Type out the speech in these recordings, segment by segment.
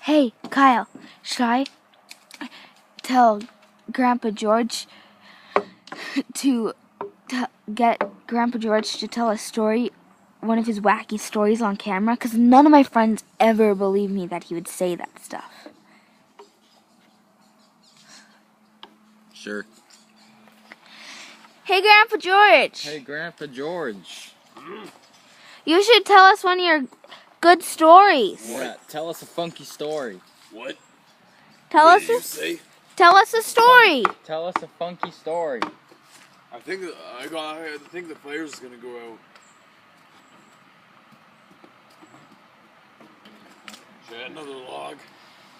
Hey, Kyle, should I tell Grandpa George to get Grandpa George to tell a story, one of his wacky stories on camera? Because none of my friends ever believed me that he would say that stuff. Sure. Hey, Grandpa George. Hey, Grandpa George. You should tell us one of your good stories. Yeah, tell us a funky story. What? Tell What us did you say? Tell us a story. Tell us a funky story. I think the player's gonna go out. Should I add another log?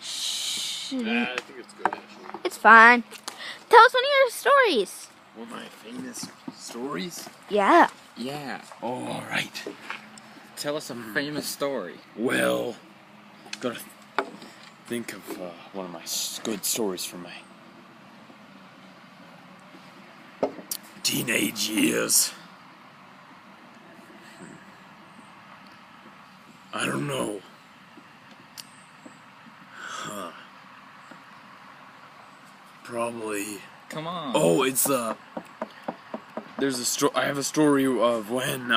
Shh. Yeah, I think it's good actually. It's fine. Tell us one of your stories. One of my famous stories? Yeah. Yeah. Oh, alright. Tell us a famous story. Well, gotta think of one of my good stories from my teenage years. I don't know. Probably. Come on. Oh, it's there's I have a story of when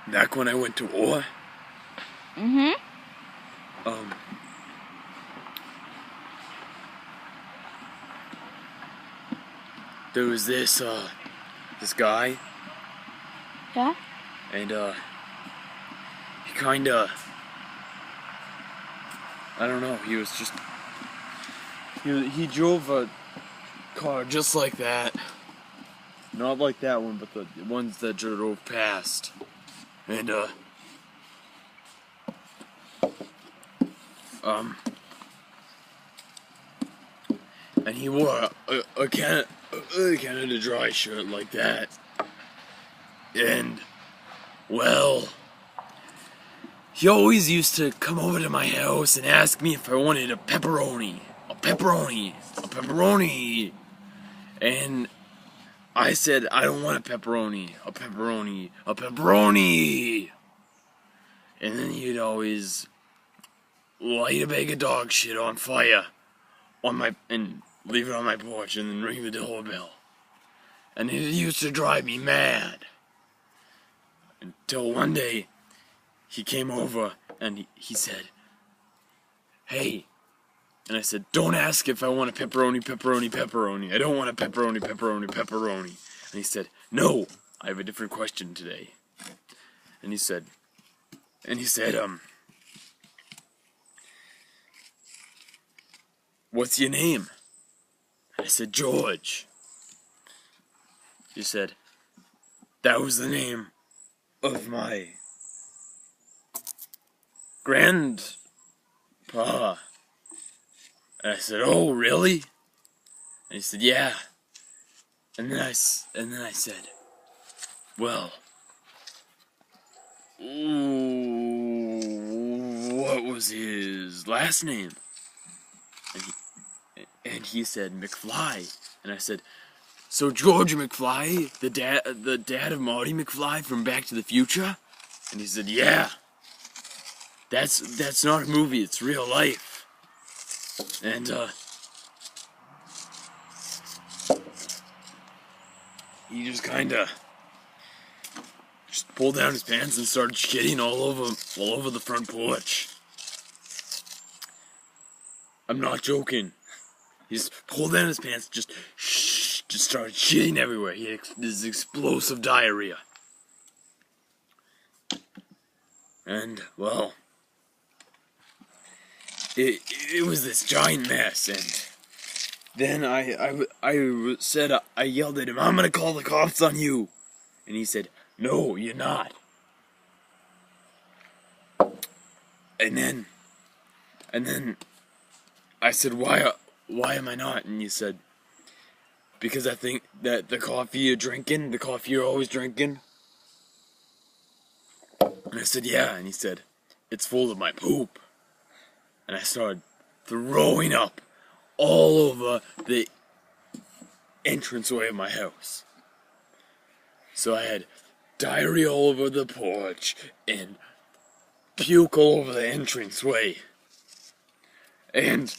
back when I went to war. Mm-hmm. There was this guy, Yeah? and he kinda, I don't know, he was just, he drove a car just like that. Not like that one, but the ones that drove past. And and he wore a Canada Dry shirt like that. And, well, he always used to come over to my house and ask me if I wanted a pepperoni. A pepperoni. A pepperoni. And I said, I don't want a pepperoni. A pepperoni. A pepperoni. And then he'd always light a bag of dog shit on fire and leave it on my porch and then ring the doorbell. And it used to drive me mad. Until one day, he came over and he said, hey. And I said, don't ask if I want a pepperoni, pepperoni, pepperoni. I don't want a pepperoni, pepperoni, pepperoni. And he said, no, I have a different question today. And he said, what's your name? I said, George. He said, that was the name of my grandpa. And I said, oh, really? And he said, yeah. And then I said, well, what was his last name? And he said, McFly. And I said, so George McFly, the dad of Marty McFly from Back to the Future? And he said, yeah. That's not a movie, it's real life. And he just kinda pulled down his pants and started shitting all over the front porch. I'm not joking. He just pulled down his pants, just started shitting everywhere. He had this explosive diarrhea. And, well, it was this giant mess, and then I yelled at him, I'm gonna call the cops on you. And he said, no, you're not. And then I said, why am I not? And he said, because I think that the coffee you're always drinking. And I said, yeah. And he said, it's full of my poop. And I started throwing up all over the entranceway of my house. So I had diarrhea all over the porch and puke all over the entranceway. And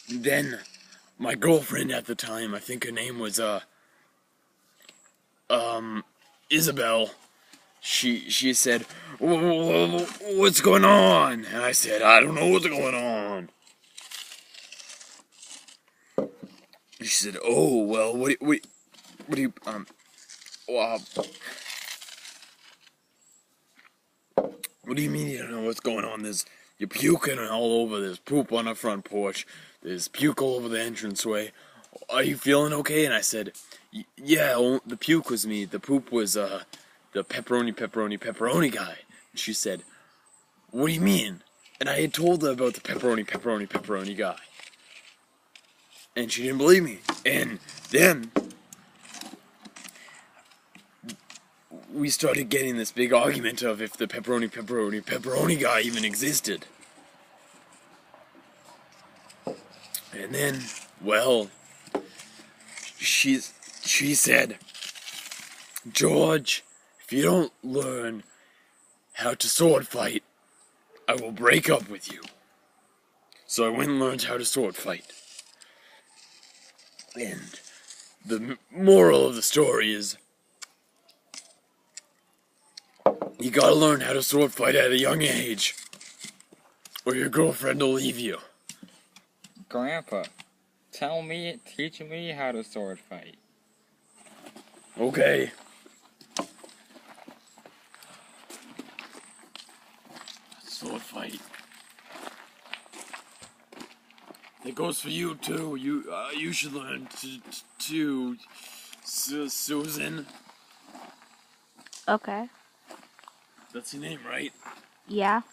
then my girlfriend at the time, I think her name was Isabel. She said, "What's going on?" And I said, "I don't know what's going on." She said, "Oh well, what do you well, what do you mean you don't know what's going on? You're puking all over. There's poop on the front porch. There's puke all over the entranceway. Are you feeling okay?" And I said, "Yeah, the puke was me. The poop was the pepperoni guy." And she said, "What do you mean?" And I had told her about the pepperoni guy. And she didn't believe me. And then we started getting this big argument of if the pepperoni guy even existed. And then, well, she said, "George, if you don't learn how to sword fight, I will break up with you." So I went and learned how to sword fight. And the moral of the story is, you gotta learn how to sword fight at a young age, or your girlfriend will leave you. Grandpa, teach me how to sword fight. Okay. Sword fight. It goes for you too. You should learn to Susan. Okay. That's your name, right? Yeah.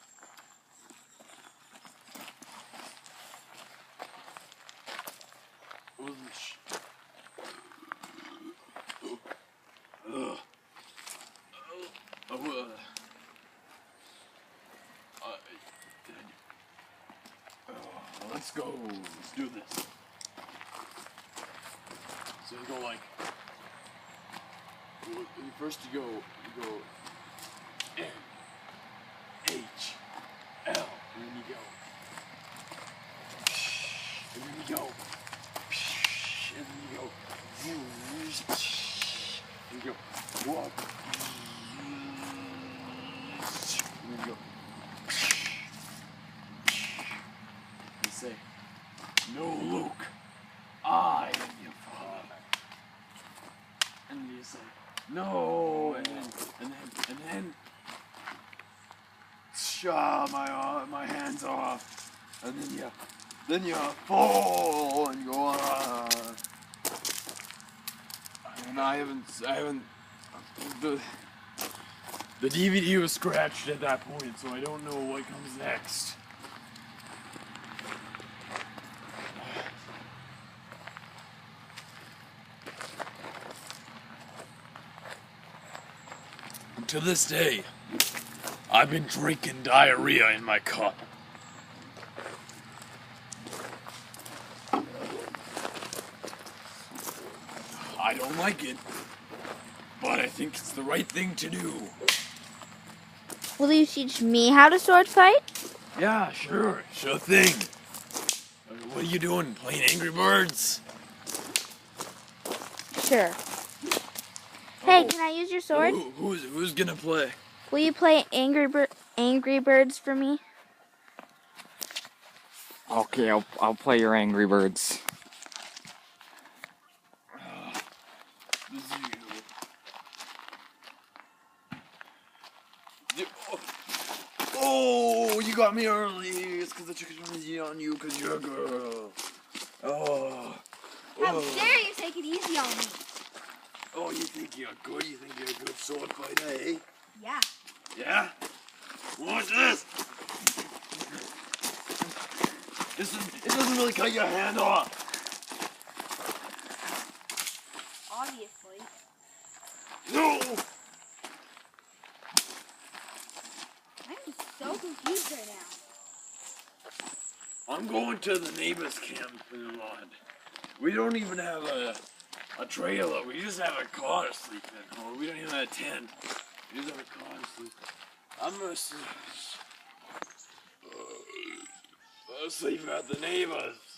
Let's go. Let's do this. So you go like. First you go N H L, and then you go. And then you go. And then you go. And you go. Walk. And then you go. You say, "No, Luke, I am your father." And then you say, "No," and then shaw my hands off, and then you fall and you go. And I haven't the DVD was scratched at that point, so I don't know what comes next. And to this day, I've been drinking diarrhea in my cup. I don't like it, but I think it's the right thing to do. Will you teach me how to sword fight? Yeah, sure thing. What are you doing? Playing Angry Birds? Sure. Hey, can I use your sword? Who's gonna play? Will you play Angry Birds for me? Okay, I'll play your Angry Birds. This is you. Oh, you got me early. It's because I took it easy on you because you're a girl. Oh. How dare you take it easy on me? Oh, you think you're good? You think you're a good sword fighter, eh? Yeah. Yeah? Watch this! It doesn't really cut your hand off. Obviously. No! I'm so confused right now. I'm going to the neighbor's camp in the lot. We don't even have a trailer. We just have a car to sleep in. Or we don't even have a tent. We just have a car to sleep in. I'm gonna sleep at the neighbors.